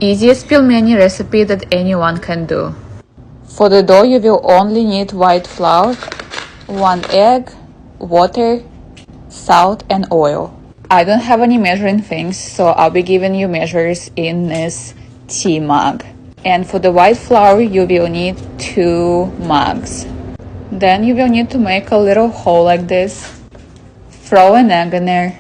Easiest pelmeni recipe that anyone can do. For the dough, you will only need white flour, 1 egg, water, salt, and oil. I don't have any measuring things, so I'll be giving you measures in this tea mug. And for the white flour, you will need 2 mugs. Then you will need to make a little hole like this, throw an egg in there,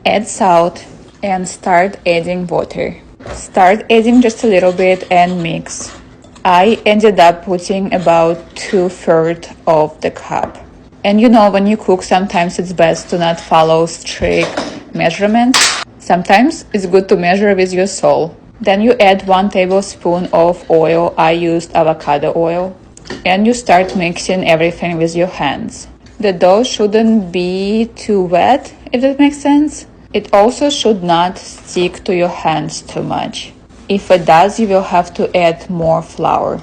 add salt, and start adding water. Start adding just a little bit and mix. I ended up putting about 2/3 of the cup. And you know, when you cook, sometimes it's best to not follow strict measurements. Sometimes it's good to measure with your soul. Then you add 1 tablespoon of oil. I used avocado oil. And you start mixing everything with your hands. The dough shouldn't be too wet, if that makes sense. It also should not stick to your hands too much. If it does, you will have to add more flour.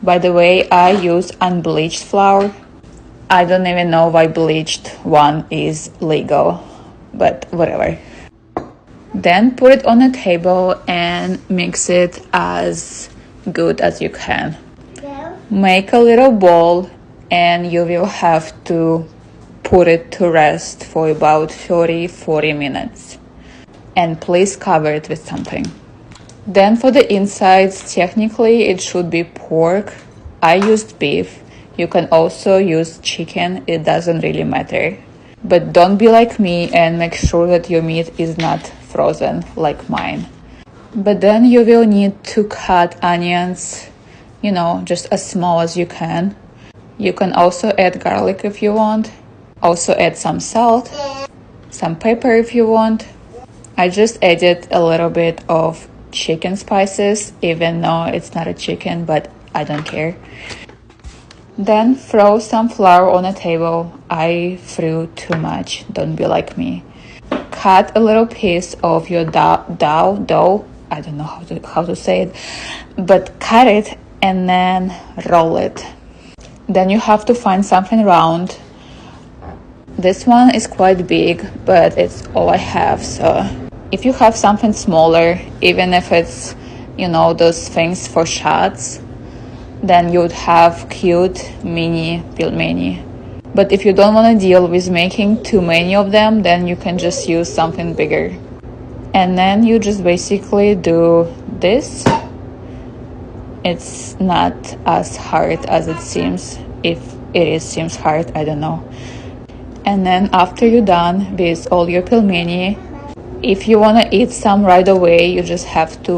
By the way, I use unbleached flour. I don't even know why bleached one is legal, but whatever. Then put it on a table and mix it as good as you can. Make a little ball and you will have to put it to rest for about 30-40 minutes. And please cover it with something. Then for the insides, technically it should be pork. I used beef. You can also use chicken, it doesn't really matter. But don't be like me and make sure that your meat is not frozen like mine. But then you will need to cut onions, you know, just as small as you can. You can also add garlic if you want. Also add some salt, some pepper if you want. I just added a little bit of chicken spices, even though it's not a chicken, but I don't care. Then throw some flour on a table. I threw too much, don't be like me. Cut a little piece of your dough. I don't know how to say it, but cut it and then roll it. Then you have to find something round. This one is quite big, but it's all I have, so if you have something smaller, even if it's, you know, those things for shots, then you would have cute mini pelmeni. But if you don't want to deal with making too many of them, then you can just use something bigger. And then you just basically do this. It's not as hard as it seems. If it seems hard, I don't know. And then after you're done with all your pelmeni, if you want to eat some right away, you just have to